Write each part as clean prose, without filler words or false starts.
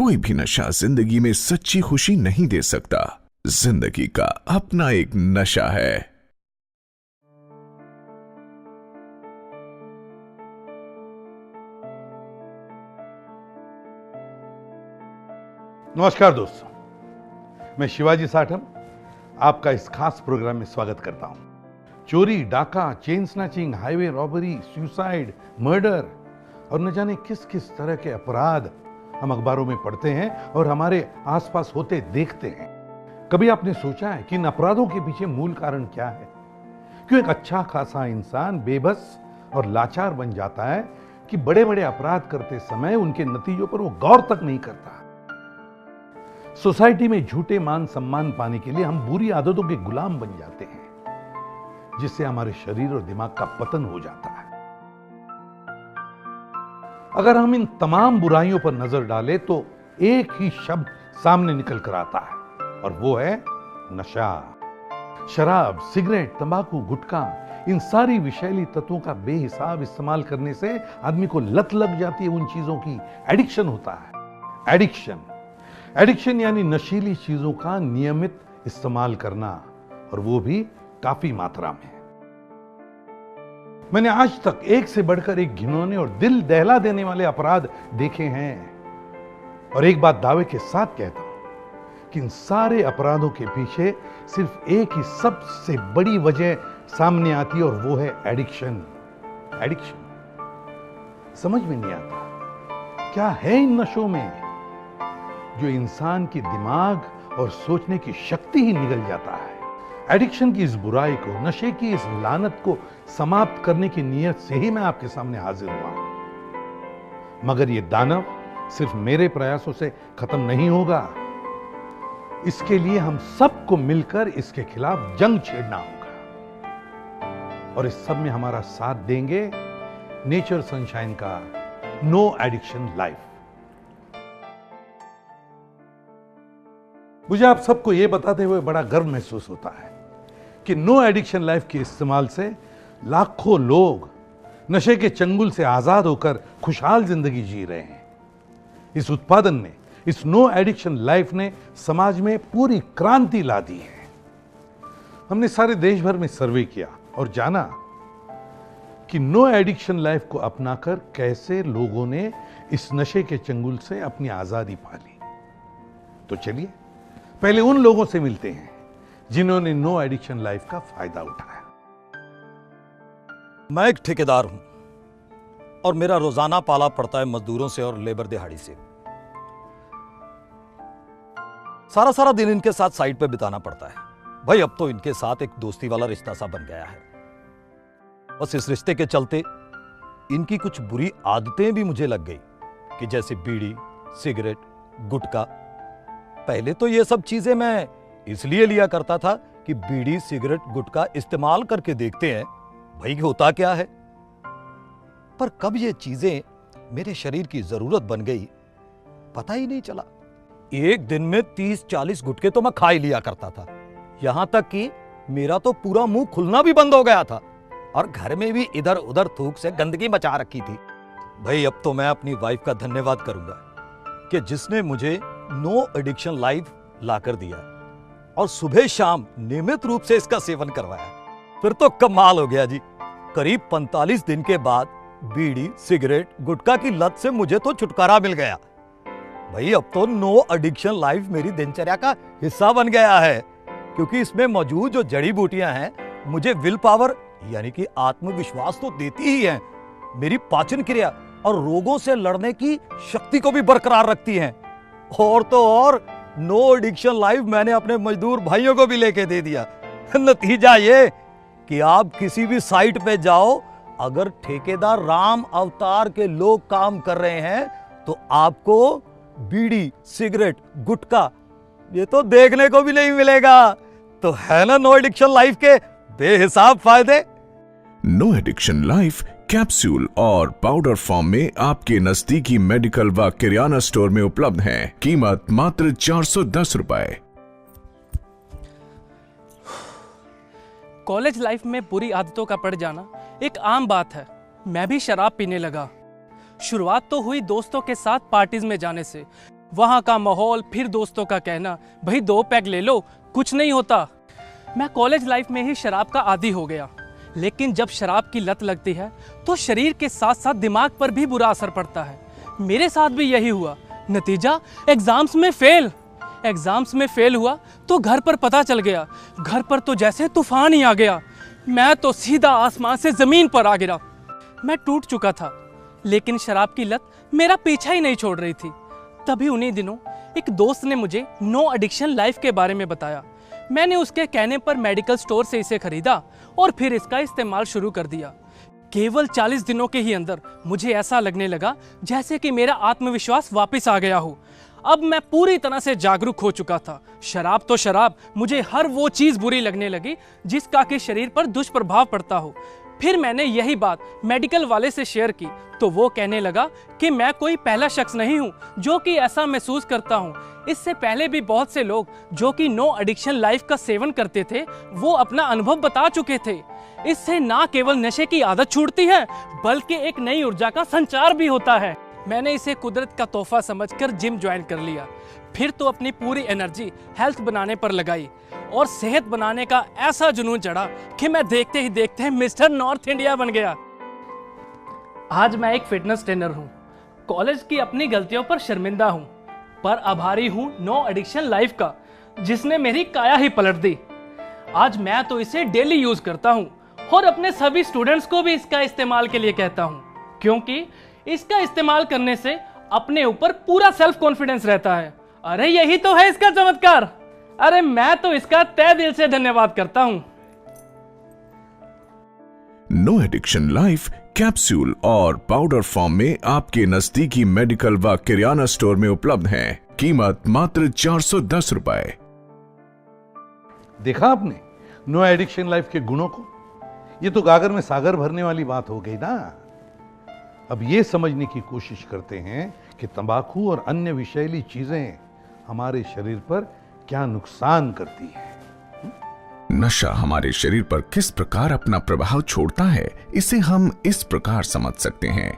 कोई भी नशा जिंदगी में सच्ची खुशी नहीं दे सकता। जिंदगी का अपना एक नशा है। नमस्कार दोस्तों, मैं शिवाजी साठम आपका इस खास प्रोग्राम में स्वागत करता हूं। चोरी, डाका, chain snatching, highway robbery, suicide, murder और न जाने किस किस तरह के अपराध हम अखबारों में पढ़ते हैं और हमारे आसपास होते देखते हैं। कभी आपने सोचा है कि इन अपराधों के पीछे मूल कारण क्या है? क्यों एक अच्छा खासा इंसान बेबस और लाचार बन जाता है कि बड़े बड़े अपराध करते समय उनके नतीजों पर वो गौर तक नहीं करता। सोसाइटी में झूठे मान सम्मान पाने के लिए हम बुरी आदतों के गुलाम बन जाते हैं, जिससे हमारे शरीर और दिमाग का पतन हो जाता है। अगर हम इन तमाम बुराइयों पर नजर डालें तो एक ही शब्द सामने निकल कर आता है और वो है नशा। शराब, सिगरेट, तंबाकू, गुटखा, इन सारी विषैली तत्वों का बेहिसाब इस्तेमाल करने से आदमी को लत लग जाती है। उन चीजों की एडिक्शन होता है। एडिक्शन यानी नशीली चीजों का नियमित इस्तेमाल करना, और वो भी काफी मात्रा में। मैंने आज तक एक से बढ़कर एक घिनौने और दिल दहला देने वाले अपराध देखे हैं, और एक बात दावे के साथ कहता हूं कि इन सारे अपराधों के पीछे सिर्फ एक ही सबसे बड़ी वजह सामने आती है, और वो है एडिक्शन। समझ में नहीं आता क्या है इन नशों में जो इंसान की दिमाग और सोचने की शक्ति ही निगल जाता है। एडिक्शन की इस बुराई को, नशे की इस लानत को समाप्त करने की नीयत से ही मैं आपके सामने हाजिर हुआ हूं। मगर यह दानव सिर्फ मेरे प्रयासों से खत्म नहीं होगा। इसके लिए हम सबको मिलकर इसके खिलाफ जंग छेड़ना होगा, और इस सब में हमारा साथ देंगे नेचर सनशाइन का नो एडिक्शन लाइफ। मुझे आप सबको यह बताते हुए बड़ा गर्व महसूस होता है कि नो एडिक्शन लाइफ के इस्तेमाल से लाखों लोग नशे के चंगुल से आजाद होकर खुशहाल जिंदगी जी रहे हैं। इस उत्पादन ने, इस नो एडिक्शन लाइफ ने समाज में पूरी क्रांति ला दी है। हमने सारे देश भर में सर्वे किया और जाना कि नो एडिक्शन लाइफ को अपनाकर कैसे लोगों ने इस नशे के चंगुल से अपनी आजादी पाली। तो चलिए पहले उन लोगों से मिलते हैं जिन्होंने नो एडिक्शन लाइफ का फायदा उठाया। मैं एक ठेकेदार हूं और मेरा रोजाना पाला पड़ता है मजदूरों से और लेबर दिहाड़ी से। सारा दिन इनके साथ साइट पे बिताना पड़ता है। भाई अब तो इनके साथ एक दोस्ती वाला रिश्ता सा बन गया है। बस इस रिश्ते के चलते इनकी कुछ बुरी आदतें भी मुझे लग गई कि जैसे बीड़ी, सिगरेट, गुटखा। पहले तो ये सब चीजें मैं इसलिए लिया करता था कि बीड़ी, सिगरेट, गुटखा इस्तेमाल करके देखते हैं भाई होता क्या है। पर कब ये चीजें मेरे शरीर की जरूरत बन गई पता ही नहीं चला। एक दिन में 30-40 गुटखे तो मैं खा ही लिया करता था। यहां तक कि मेरा तो पूरा मुंह खुलना भी बंद हो गया था, और घर में भी इधर उधर थूक से गंदगी मचा रखी थी। भाई अब तो मैं अपनी वाइफ का धन्यवाद करूंगा कि जिसने मुझे नो एडिक्शन लाइफ लाकर दिया और सुबह शाम नियमित रूप से इसका सेवन करवाया। फिर तो कमाल हो गया जी। करीब 45 दिन के बाद बीड़ी, सिगरेट, गुटखा की लत से मुझे तो छुटकारा मिल गया। भाई अब तो नो एडिक्शन लाइफ मेरी दिनचर्या का हिस्सा बन गया है, क्योंकि इसमें मौजूद जो जड़ी बूटियां हैं मुझे विल पावर यानी कि आत्मविश्वास तो देती ही हैं, मेरी पाचन क्रिया और रोगों से लड़ने की शक्ति को भी बरकरार रखती हैं। और तो और नो एडिक्शन लाइफ मैंने अपने मजदूर भाइयों को भी लेके दे दिया। नतीजा ये कि आप किसी भी साइट पे जाओ, अगर ठेकेदार राम अवतार के लोग काम कर रहे हैं तो आपको बीड़ी, सिगरेट, गुटखा ये तो देखने को भी नहीं मिलेगा। तो है ना नो एडिक्शन लाइफ के बेहिसाब फायदे। नो एडिक्शन लाइफ कैप्सूल और पाउडर फॉर्म में आपके नजदीकी मेडिकल व किराना स्टोर में उपलब्ध है। कीमत मात्र 410 रुपए। कॉलेज लाइफ में बुरी आदतों का पड़ जाना एक आम बात है। मैं भी शराब पीने लगा। शुरुआत तो हुई दोस्तों के साथ पार्टीज में जाने से, वहाँ का माहौल, फिर दोस्तों का कहना भाई 2 पैग ले लो, कुछ नहीं होता। मैं कॉलेज लाइफ में ही शराब का आदी हो गया। लेकिन जब शराब की लत लगती है तो शरीर के साथ साथ दिमाग पर भी बुरा असर पड़ता है। मेरे साथ भी यही हुआ। नतीजा एग्जाम्स में फेल हुआ तो घर पर पता चल गया। घर पर तो जैसे तूफान ही आ गया। मैं तो सीधा आसमान से जमीन पर आ गिरा। मैं टूट चुका था, लेकिन शराब की लत मेरा पीछा ही नहीं छोड़ रही थी। तभी उन्हीं दिनों एक दोस्त ने मुझे नो एडिक्शन लाइफ के बारे में बताया। मैंने उसके कहने पर मेडिकल स्टोर से इसे खरीदा और फिर इसका इस्तेमाल शुरू कर दिया। केवल 40 दिनों के ही अंदर मुझे ऐसा लगने लगा जैसे कि मेरा आत्मविश्वास वापस आ गया हो। अब मैं पूरी तरह से जागरूक हो चुका था। शराब तो शराब, मुझे हर वो चीज बुरी लगने लगी जिसका कि शरीर पर दुष्प्रभाव पड़ता हो। फिर मैंने यही बात मेडिकल वाले से शेयर की तो वो कहने लगा कि मैं कोई पहला शख्स नहीं हूँ जो कि ऐसा महसूस करता हूँ। इससे पहले भी बहुत से लोग जो कि नो एडिक्शन लाइफ का सेवन करते थे वो अपना अनुभव बता चुके थे। इससे ना केवल नशे की आदत छूटती है बल्कि एक नई ऊर्जा का संचार भी होता है। मैंने इसे कुदरत का तोहफा समझकर जिम ज्वाइन कर लिया। फिर तो अपनी पूरी एनर्जी हेल्थ बनाने पर लगाई और सेहत बनाने का ऐसा जुनून चढ़ा कि मैं देखते ही देखते मिस्टर नॉर्थ इंडिया बन गया। आज मैं एक फिटनेस ट्रेनर हूँ। कॉलेज की अपनी गलतियों पर शर्मिंदा हूँ, पर आभारी हूँ नो एडिक्शन लाइफ का जिसने मेरी काया ही पलट दी। आज मैं तो इसे डेली यूज करता हूँ और अपने सभी स्टूडेंट्स को भी इसका इस्तेमाल के लिए कहता हूँ, क्योंकि इसका इस्तेमाल करने से अपने ऊपर पूरा सेल्फ कॉन्फिडेंस रहता है। अरे यही तो है इसका चमत्कार। अरे मैं तो इसका तहे दिल से धन्यवाद करता हूँ। नो एडिक्शन लाइफ कैप्सूल और पाउडर फॉर्म में आपके नजदीकी मेडिकल व किराना स्टोर में उपलब्ध है। कीमत मात्र 410 रुपए। देखा आपने नो एडिक्शन लाइफ के गुणों को? ये तो गागर में सागर भरने वाली बात हो गई ना। अब ये समझने की कोशिश करते हैं कि तंबाकू और अन्य विषैली चीजें हमारे शरीर पर क्या नुकसान करती है। नशा हमारे शरीर पर किस प्रकार अपना प्रभाव छोड़ता है, इसे हम इस प्रकार समझ सकते हैं।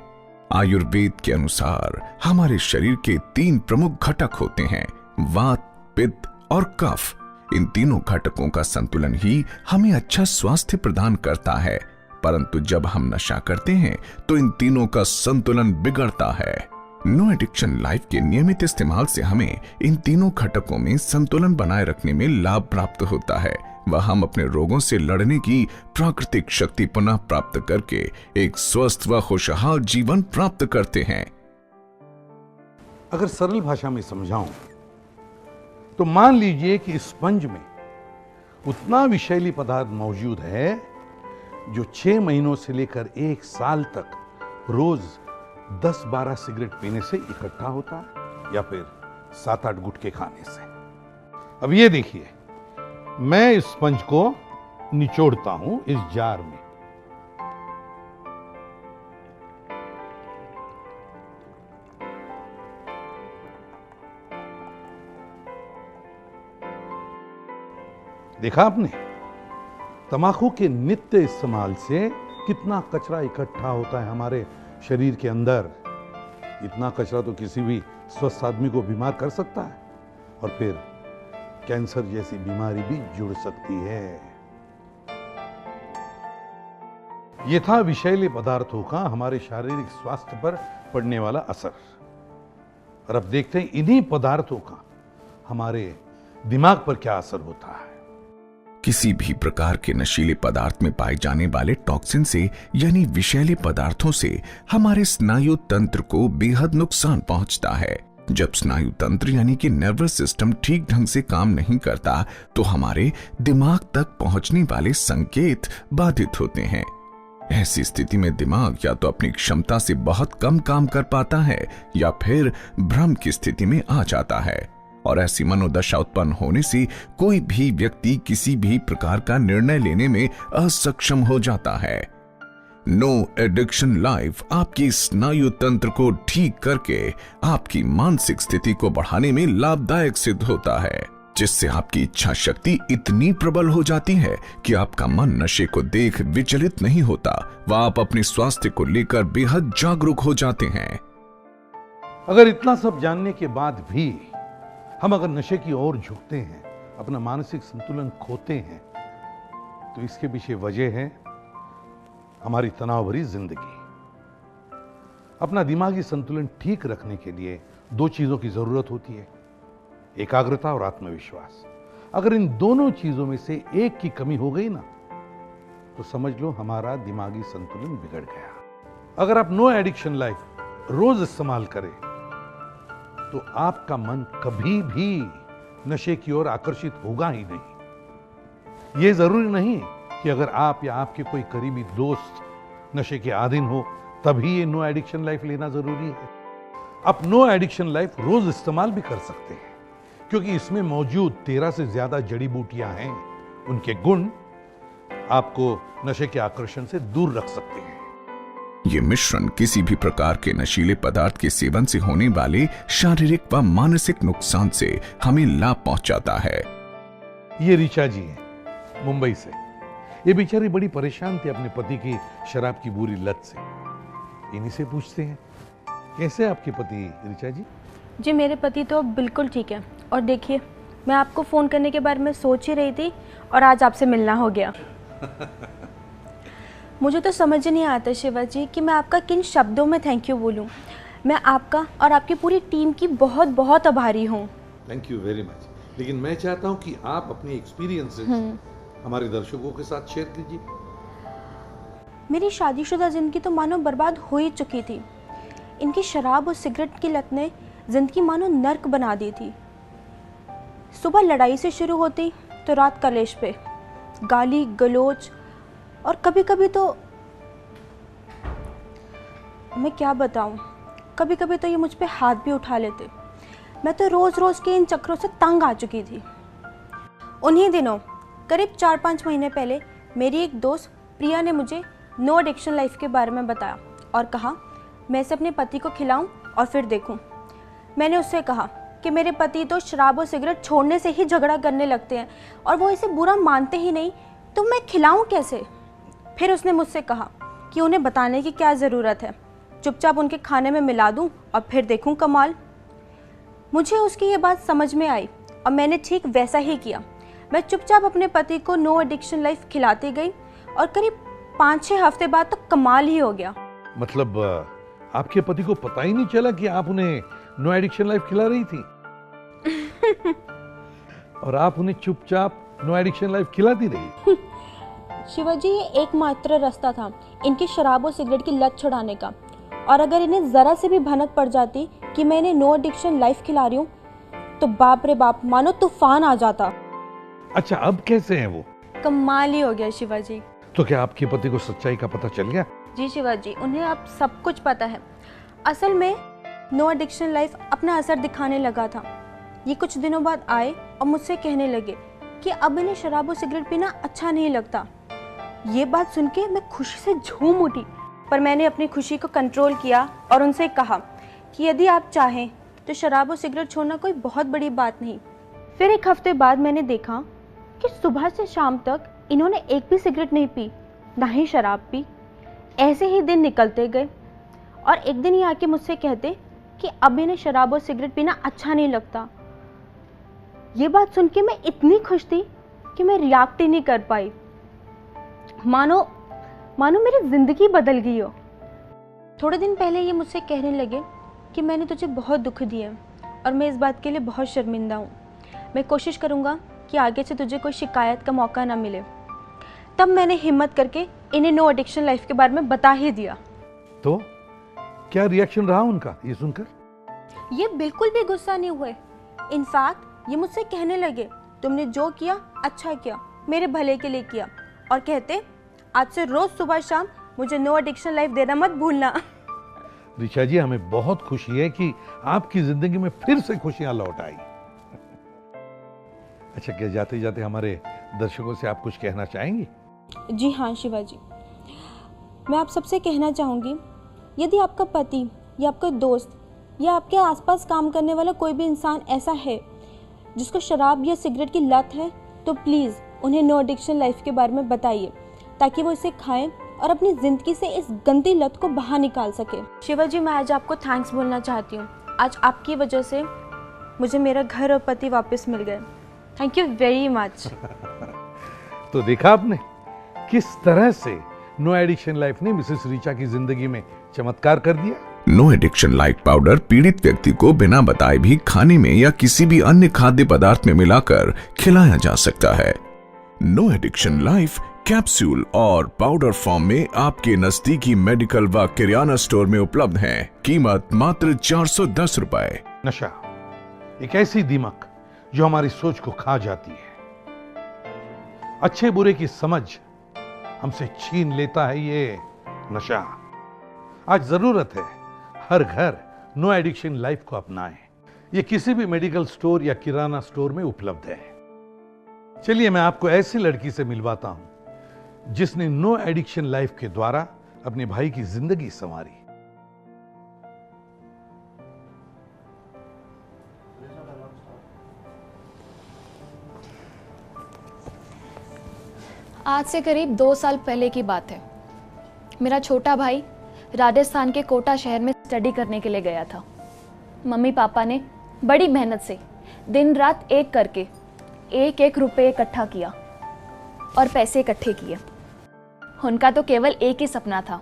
आयुर्वेद के अनुसार हमारे शरीर के 3 प्रमुख घटक होते हैं, वात, पित्त और कफ। इन तीनों घटकों का संतुलन ही हमें अच्छा स्वास्थ्य प्रदान करता है, परंतु जब हम नशा करते हैं तो इन तीनों का संतुलन बिगड़ता है। नो एडिक्शन लाइफ के नियमित इस्तेमाल से हमें इन तीनों घटकों में संतुलन बनाए रखने में लाभ प्राप्त होता है व हम अपने रोगों से लड़ने की प्राकृतिक शक्ति पुनः प्राप्त करके एक स्वस्थ व खुशहाल जीवन प्राप्त करते हैं। अगर सरल भाषा में समझाऊं तो मान लीजिए कि स्पंज में उतना विषैली पदार्थ मौजूद है जो 6 महीनों से लेकर 1 साल तक रोज 10-12 सिगरेट पीने से इकट्ठा होता है या फिर 7-8 गुटखे खाने से। अब ये देखिए, मैं इस स्पंज को निचोड़ता हूं इस जार में। देखा आपने तंबाकू के नित्य इस्तेमाल से कितना कचरा इकट्ठा होता है हमारे शरीर के अंदर। इतना कचरा तो किसी भी स्वस्थ आदमी को बीमार कर सकता है और फिर कैंसर जैसी बीमारी भी जुड़ सकती है। यह था विषैले पदार्थों का हमारे शारीरिक स्वास्थ्य पर पड़ने वाला असर। और अब देखते हैं इन्हीं पदार्थों का हमारे दिमाग पर क्या असर होता है। किसी भी प्रकार के नशीले पदार्थ में पाए जाने वाले टॉक्सिन से यानी विषैले पदार्थों से हमारे स्नायु तंत्र को बेहद नुकसान पहुंचता है। जब स्नायु तंत्र यानी कि नर्वस सिस्टम ठीक ढंग से काम नहीं करता तो हमारे दिमाग तक पहुंचने वाले संकेत बाधित होते हैं। ऐसी स्थिति में दिमाग या तो अपनी क्षमता से बहुत कम काम कर पाता है या फिर भ्रम की स्थिति में आ जाता है और ऐसी मनोदशा उत्पन्न होने से कोई भी व्यक्ति किसी भी प्रकार का निर्णय लेने में असक्षम हो जाता है। नो एडिक्शन लाइफ आपकी स्नायु तंत्र को ठीक करके आपकी मानसिक स्थिति को बढ़ाने में लाभदायक सिद्ध होता है, जिससे आपकी इच्छा शक्ति इतनी प्रबल हो जाती है कि आपका मन नशे को देख विचलित नहीं होता व आप अपने स्वास्थ्य को लेकर बेहद जागरूक हो जाते हैं। अगर इतना सब जानने के बाद भी हम अगर नशे की ओर झुकते हैं, अपना मानसिक संतुलन खोते हैं, तो इसके पीछे वजह है हमारी तनाव भरी जिंदगी। अपना दिमागी संतुलन ठीक रखने के लिए दो चीजों की जरूरत होती है, एकाग्रता और आत्मविश्वास। अगर इन दोनों चीजों में से एक की कमी हो गई ना, तो समझ लो हमारा दिमागी संतुलन बिगड़ गया। अगर आप नो एडिक्शन लाइफ रोज इस्तेमाल करें, तो आपका मन कभी भी नशे की ओर आकर्षित होगा ही नहीं। यह जरूरी नहीं कि अगर आप या आपके कोई करीबी दोस्त नशे के अधीन हो तभी ये नो एडिक्शन लाइफ लेना जरूरी है। आप नो एडिक्शन लाइफ रोज इस्तेमाल भी कर सकते हैं, क्योंकि इसमें मौजूद 13 से ज्यादा जड़ी बूटियां हैं। उनके गुण आपको नशे के आकर्षण से दूर रख सकते हैं। ये मिश्रण किसी भी प्रकार के नशीले पदार्थ के सेवन से होने वाले शारीरिक व मानसिक नुकसान से हमें लाभ पहुंचाता है। ये ऋचा जी हैं मुंबई से। ये बेचारी बड़ी परेशान थी अपने पति की शराब की बुरी लत से। इन्हीं से पूछते हैं, कैसे आपके पति ऋचा जी? जी मेरे पति तो बिल्कुल ठीक है। और देखिए, मैं आपको फ़ोन करने के बारे में सोच ही रही थी और आज आपसे मिलना हो गया। मुझे तो समझ नहीं आता शिवा जी कि मैं आपका किन शब्दों में थैंक यू बोलूं। मैं आपका और आपकी पूरी टीम की बहुत बहुत आभारी हूं। Thank you very much. लेकिन मैं चाहता हूं कि आप अपनी एक्सपीरियंसेस हमारे दर्शकों के साथ शेयर कीजिए। मेरी शादीशुदा ज़िंदगी तो मानो बर्बाद हो ही चुकी थी। इनकी शराब और सिगरेट की लत ने ज़िंदगी मानो नर्क बना दी थी। सुबह लड़ाई से शुरू होती तो रात कलेश पे, गाली गलोच, और कभी कभी तो मैं क्या बताऊं, कभी कभी तो ये मुझ पे हाथ भी उठा लेते। मैं तो रोज़ रोज़ के इन चक्रों से तंग आ चुकी थी। उन्हीं दिनों करीब 4-5 महीने पहले मेरी एक दोस्त प्रिया ने मुझे नो एडिक्शन लाइफ के बारे में बताया और कहा मैं इसे अपने पति को खिलाऊं और फिर देखूं। मैंने उससे कहा कि मेरे पति तो शराब और सिगरेट छोड़ने से ही झगड़ा करने लगते हैं और वो इसे बुरा मानते ही नहीं, तो मैं खिलाऊं कैसे? फिर उसने मुझसे कहा कि उन्हें बताने की क्या ज़रूरत है, चुपचाप उनके खाने में मिला दूं और फिर देखूं कमाल। मुझे उसकी ये बात समझ में आई और मैंने ठीक वैसा ही किया। मैं चुपचाप अपने पति को नो एडिक्शन लाइफ खिलाती गई और करीब 5-6 हफ्ते बाद तो कमाल ही हो गया। मतलब आपके पति को पता ही नहीं चला कि आप उन्हें नो एडिक्शन लाइफ खिला रही थी? और आप उन्हें चुपचाप नो एडिक्शन लाइफ खिलाती रही? शिवाजी, ये एकमात्र रास्ता था इनकी शराब और सिगरेट की लत छुड़ाने का। और अगर इन्हें ज़रा से भी भनक पड़ जाती कि मैं इन्हें नो एडिक्शन लाइफ खिला रही हूँ, तो बाप रे बाप मानो तूफान आ जाता। अच्छा, अब कैसे हैं वो? कमाल ही हो गया शिवाजी। तो क्या आपके पति को सच्चाई का पता चल गया? जी शिवाजी, उन्हें अब सब कुछ पता है। असल में नो एडिक्शन लाइफ अपना असर दिखाने लगा था। ये कुछ दिनों बाद आए और मुझसे कहने लगे कि अब इन्हें शराब और सिगरेट पीना अच्छा नहीं लगता। ये बात सुन के मैं खुशी से झूम उठी, पर मैंने अपनी खुशी को कंट्रोल किया और उनसे कहा कि यदि आप चाहें तो शराब और सिगरेट छोड़ना कोई बहुत बड़ी बात नहीं। फिर 1 हफ्ते बाद मैंने देखा कि सुबह से शाम तक इन्होंने एक भी सिगरेट नहीं पी, ना ही शराब पी। ऐसे ही दिन निकलते गए और एक दिन ये आके मुझसे कहते कि अब इन्हें शराब और सिगरेट पीना अच्छा नहीं लगता। ये बात सुन के मैं इतनी खुश थी कि मैं रिएक्ट ही नहीं कर पाई। मानो मेरी जिंदगी बदल गई हो। थोड़े दिन पहले ये मुझसे कहने लगे कि मैंने तुझे बहुत दुख दिया और मैं इस बात के लिए बहुत शर्मिंदा हूँ। मैं कोशिश करूँगा कि आगे से तुझे कोई शिकायत का मौका ना मिले। तब मैंने हिम्मत करके इन्हें नो एडिक्शन लाइफ के बारे में बता ही दिया। तो क्या रिएक्शन रहा उनका ये सुनकर? ये बिल्कुल भी गुस्सा नहीं हुए। इनफैक्ट ये मुझसे कहने लगे तुमने जो किया अच्छा किया, मेरे भले के लिए किया, और कहते आज से रोज सुबह शाम मुझे नो एडिक्शन लाइफ देना मत भूलना। ऋचा जी, हमें बहुत खुशी है कि आपकी जिंदगी में फिर से खुशियां लौट आई। अच्छा, क्या जाते जाते हमारे दर्शकों से आप कुछ कहना चाहेंगी? जी हाँ शिवाजी, मैं आप सबसे कहना चाहूँगी, यदि आपका पति या आपका दोस्त या आपके आसपास काम करने वाला कोई भी इंसान ऐसा है जिसको शराब या सिगरेट की लत है, तो प्लीज़ उन्हें नो एडिक्शन लाइफ के बारे में बताइए ताकि वो इसे खाएं और अपनी ज़िंदगी से इस गंदी लत को बाहर निकाल सके। शिवाजी, मैं आज आपको थैंक्स बोलना चाहती हूँ। आज आपकी वजह से मुझे मेरा घर और पति वापस मिल गए। Thank you very much. तो देखा आपने किस तरह से नो एडिक्शन लाइफ ने मिसेस रीचा की जिंदगी में चमत्कार कर दिया। नो एडिक्शन लाइफ पाउडर पीड़ित व्यक्ति को बिना बताए भी खाने में या किसी भी अन्य खाद्य पदार्थ में मिलाकर खिलाया जा सकता है। नो एडिक्शन लाइफ कैप्सूल और पाउडर फॉर्म में आपके नजदीकी मेडिकल व किराना स्टोर में उपलब्ध है। कीमत मात्र 410 रुपए। नशा एक ऐसी दीमक जो हमारी सोच को खा जाती है, अच्छे बुरे की समझ हमसे छीन लेता है ये नशा। आज जरूरत है हर घर नो एडिक्शन लाइफ को अपनाएं। ये किसी भी मेडिकल स्टोर या किराना स्टोर में उपलब्ध है। चलिए मैं आपको ऐसी लड़की से मिलवाता हूं जिसने नो एडिक्शन लाइफ के द्वारा अपने भाई की जिंदगी संवारी। आज से करीब 2 साल पहले की बात है। मेरा छोटा भाई राजस्थान के कोटा शहर में स्टडी करने के लिए गया था। मम्मी पापा ने बड़ी मेहनत से दिन रात एक करके 1-1 रुपये इकट्ठा किया और पैसे इकट्ठे किए। उनका तो केवल एक ही सपना था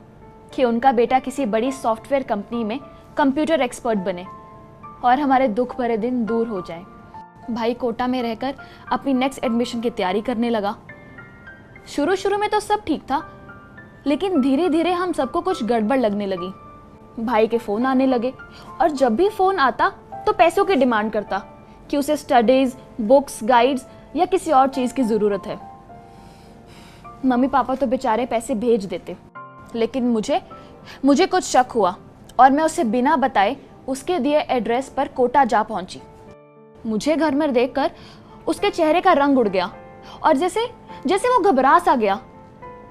कि उनका बेटा किसी बड़ी सॉफ्टवेयर कंपनी में कंप्यूटर एक्सपर्ट बने और हमारे दुख भरे दिन दूर हो जाएं। भाई कोटा में रहकर अपनी नेक्स्ट एडमिशन की तैयारी करने लगा। शुरू में तो सब ठीक था, लेकिन धीरे धीरे हम सबको कुछ गड़बड़ लगने लगी। भाई के फोन आने लगे और जब भी फोन आता तो पैसों की डिमांड करता कि उसे स्टडीज, बुक्स, गाइड्स या किसी और चीज की जरूरत है। मम्मी पापा तो बेचारे पैसे भेज देते, लेकिन मुझे कुछ शक हुआ और मैं उसे बिना बताए उसके दिए एड्रेस पर कोटा जा पहुंची। मुझे घर में देखकर उसके चेहरे का रंग उड़ गया और जैसे वो घबरा सा गया।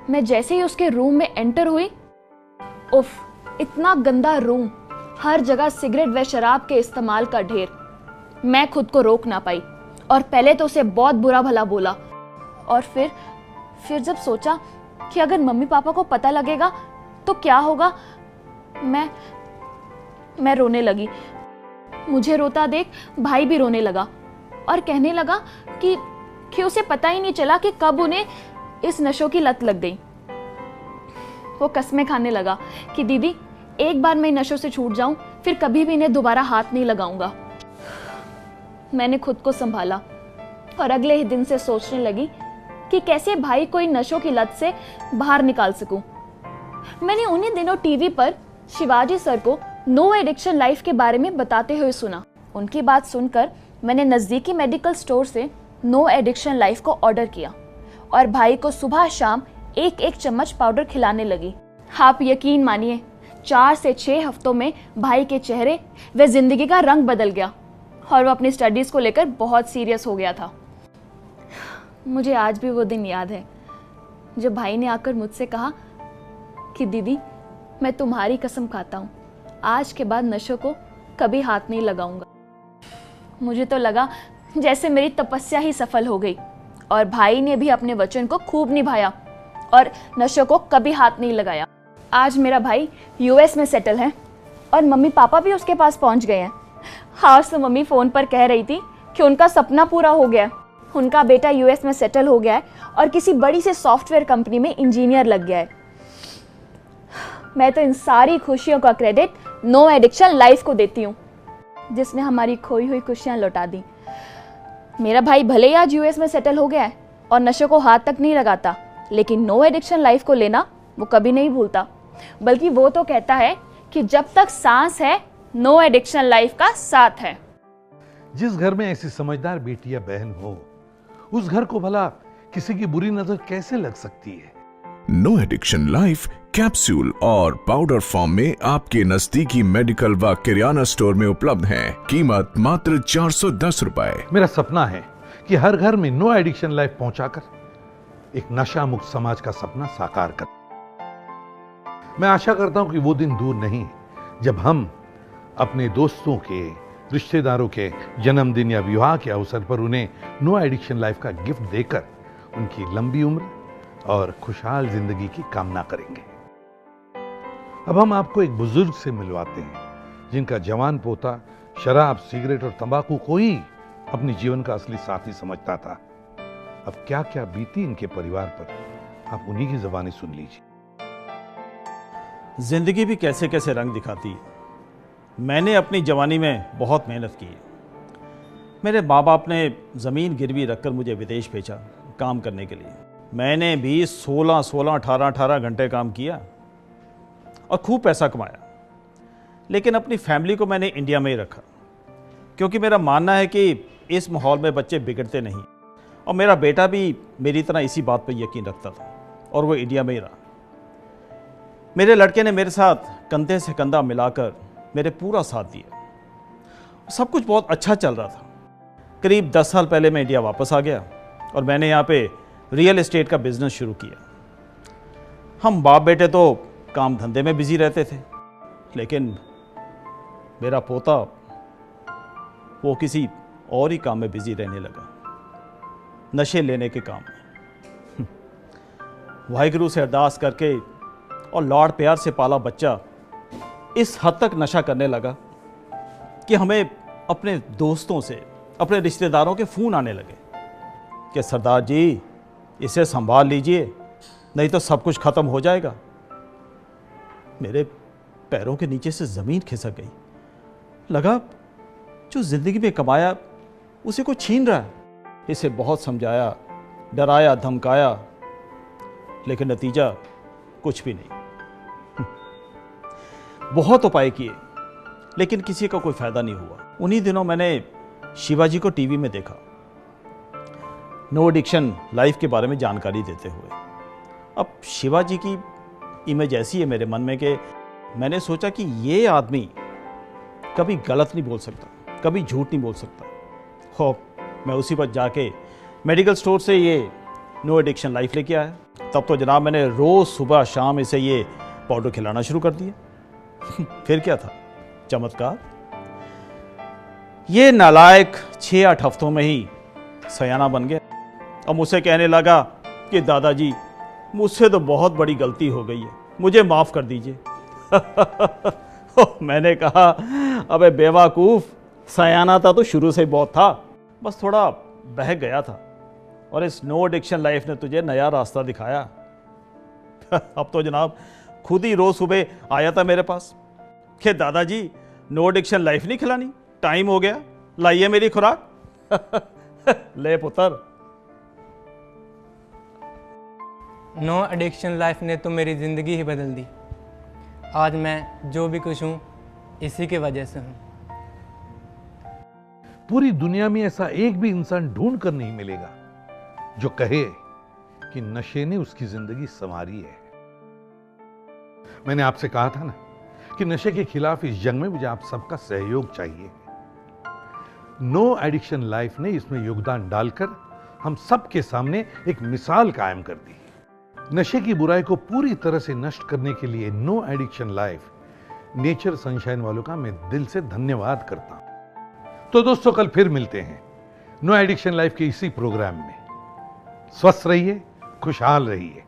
मैं जैसे ही उसके रूम में एंटर हुई, उफ, इतना गंदा रूम, हर जगह सिगरेट व शराब के इस्तेमाल का ढेर। मैं खुद को रोक ना पाई और पहले तो उसे बहुत बुरा भला बोला और फिर जब सोचा कि अगर मम्मी पापा को पता लगेगा तो क्या होगा, मैं रोने लगी। मुझे रोता देख भाई भी रोने लगा और कहने लगा कि उसे पता ही नहीं चला कि कब उन्हें इस नशों की लत लग गई। वो कसमें खाने लगा कि दीदी एक बार मैं नशों से छूट जाऊं फिर कभी भी इन्हें दोबारा हाथ नहीं लगाऊंगा। मैंने खुद को संभाला और अगले ही दिन से सोचने लगी कि कैसे भाई को इन नशों की लत से बाहर निकाल सकूं। मैंने उन्हीं दिनों टीवी पर शिवाजी सर को नो एडिक्शन लाइफ के बारे में बताते हुए सुना। उनकी बात सुनकर मैंने नजदीकी मेडिकल स्टोर से नो एडिक्शन लाइफ को ऑर्डर किया और भाई को सुबह शाम 1-1 चम्मच पाउडर खिलाने लगी। आप यकीन मानिए 4 से 6 हफ्तों में भाई के चेहरे व जिंदगी का रंग बदल गया और वो अपनी स्टडीज को लेकर बहुत सीरियस हो गया था। मुझे आज भी वो दिन याद है जब भाई ने आकर मुझसे कहा कि दीदी मैं तुम्हारी कसम खाता हूँ आज के बाद नशों को कभी हाथ नहीं लगाऊंगा। मुझे तो लगा जैसे मेरी तपस्या ही सफल हो गई और भाई ने भी अपने वचन को खूब निभाया और नशों को कभी हाथ नहीं लगाया। आज मेरा भाई यूएस में सेटल है और मम्मी पापा भी उसके पास पहुंच गए हैं। आज तो मम्मी फोन पर कह रही थी कि उनका सपना पूरा हो गया, उनका बेटा यूएस में सेटल हो गया है और किसी बड़ी सी सॉफ्टवेयर कंपनी में इंजीनियर लग गया है। मैं तो इन सारी खुशियों का क्रेडिट नो एडिक्शन लाइफ को देती हूँ, जिसने हमारी खोई हुई खुशियां लौटा दी। मेरा भाई भले ही आज यूएस में सेटल हो गया है और नशे को हाथ तक नहीं लगाता, लेकिन नो एडिक्शन लाइफ को लेना वो कभी नहीं भूलता, बल्कि वो तो कहता है कि जब तक सांस है नो एडिक्शन लाइफ का साथ है। जिस घर में ऐसी समझदार बेटी या बहन हो, उस घर को भला किसी की बुरी नजर कैसे लग सकती है। नो एडिक्शन लाइफ कैप्सूल और पाउडर फॉर्म में आपके नजदीकी मेडिकल व किराना स्टोर में उपलब्ध है। कीमत मात्र 410 रुपए। मेरा सपना है कि हर घर में नो एडिक्शन लाइफ पहुंचाकर एक नशा मुक्त समाज का सपना साकार कर। मैं आशा करता हूं कि वो दिन दूर नहीं जब हम अपने दोस्तों के, रिश्तेदारों के जन्मदिन या विवाह के अवसर पर उन्हें नो एडिक्शन लाइफ का गिफ्ट देकर उनकी लंबी उम्र और खुशहाल जिंदगी की कामना करेंगे। अब हम आपको एक बुजुर्ग से मिलवाते हैं जिनका जवान पोता शराब, सिगरेट और तंबाकू को ही अपनी जीवन का असली साथी समझता था। अब क्या क्या बीती इनके परिवार पर, आप उन्हीं की जुबानी सुन लीजिए। जिंदगी भी कैसे कैसे रंग दिखाती है। मैंने अपनी जवानी में बहुत मेहनत की है। मेरे माँ बाप ने ज़मीन गिरवी रखकर मुझे विदेश भेजा काम करने के लिए। मैंने भी 16, 18 घंटे काम किया और खूब पैसा कमाया, लेकिन अपनी फैमिली को मैंने इंडिया में ही रखा, क्योंकि मेरा मानना है कि इस माहौल में बच्चे बिगड़ते नहीं, और मेरा बेटा भी मेरी तरह इसी बात पर यकीन रखता था और वो इंडिया में ही रहा। मेरे लड़के ने मेरे साथ कंधे से कंधा मिलाकर मेरे पूरा साथ दिया। सब कुछ बहुत अच्छा चल रहा था। करीब 10 साल पहले मैं इंडिया वापस आ गया और मैंने यहाँ पे रियल एस्टेट का बिजनेस शुरू किया। हम बाप बेटे तो काम धंधे में बिजी रहते थे, लेकिन मेरा पोता वो किसी और ही काम में बिजी रहने लगा, नशे लेने के काम में। वाहिगुरु से अरदास करके और लाड़ प्यार से पाला बच्चा इस हद तक नशा करने लगा कि हमें अपने दोस्तों से, अपने रिश्तेदारों के फ़ोन आने लगे कि सरदार जी इसे संभाल लीजिए, नहीं तो सब कुछ ख़त्म हो जाएगा। मेरे पैरों के नीचे से ज़मीन खिसक गई। लगा जो ज़िंदगी में कमाया उसे कोई छीन रहा है। इसे बहुत समझाया, डराया, धमकाया, लेकिन नतीजा कुछ भी नहीं। बहुत उपाय किए, लेकिन किसी का कोई फायदा नहीं हुआ। उन्हीं दिनों मैंने शिवाजी को टीवी में देखा, नो एडिक्शन लाइफ के बारे में जानकारी देते हुए। अब शिवाजी की इमेज ऐसी है मेरे मन में कि मैंने सोचा कि ये आदमी कभी गलत नहीं बोल सकता, कभी झूठ नहीं बोल सकता। हो मैं उसी पर जाके मेडिकल स्टोर से ये नो एडिक्शन लाइफ लेके आया। तब तो जनाब मैंने रोज़ सुबह शाम इसे ये पाउडर खिलाना शुरू कर दिया। फिर क्या था, चमत्कार। ये नालायक 6-8 हफ्तों में ही सयाना बन गया और मुझसे कहने लगा कि दादाजी मुझसे तो बहुत बड़ी गलती हो गई है, मुझे माफ़ कर दीजिए। मैंने कहा अबे बेवकूफ़, सयाना था तो शुरू से ही बहुत था, बस थोड़ा बहक गया था, और इस नो एडिक्शन लाइफ ने तुझे नया रास्ता दिखाया। अब तो जनाब खुद ही रोज सुबह आया था मेरे पास कि दादाजी नो एडिक्शन लाइफ नहीं खिलानी, टाइम हो गया, लाइए मेरी खुराक। ले पुत्र। नो एडिक्शन लाइफ ने तो मेरी ज़िंदगी ही बदल दी। आज मैं जो भी कुछ हूँ इसी के वजह से हूँ। पूरी दुनिया में ऐसा एक भी इंसान ढूंढ कर नहीं मिलेगा जो कहे कि नशे ने उसकी जिंदगी संवारी है। मैंने आपसे कहा था ना कि नशे के खिलाफ इस जंग में मुझे आप सबका सहयोग चाहिए। नो एडिक्शन लाइफ ने इसमें योगदान डालकर हम सबके सामने एक मिसाल कायम कर दी। नशे की बुराई को पूरी तरह से नष्ट करने के लिए no addiction life nature sunshine वालों का मैं दिल से धन्यवाद करता हूं। तो दोस्तों कल फिर मिलते हैं नो एडिक्शन लाइफ के इसी प्रोग्राम में। स्वस्थ रहिए, खुशहाल रहिए।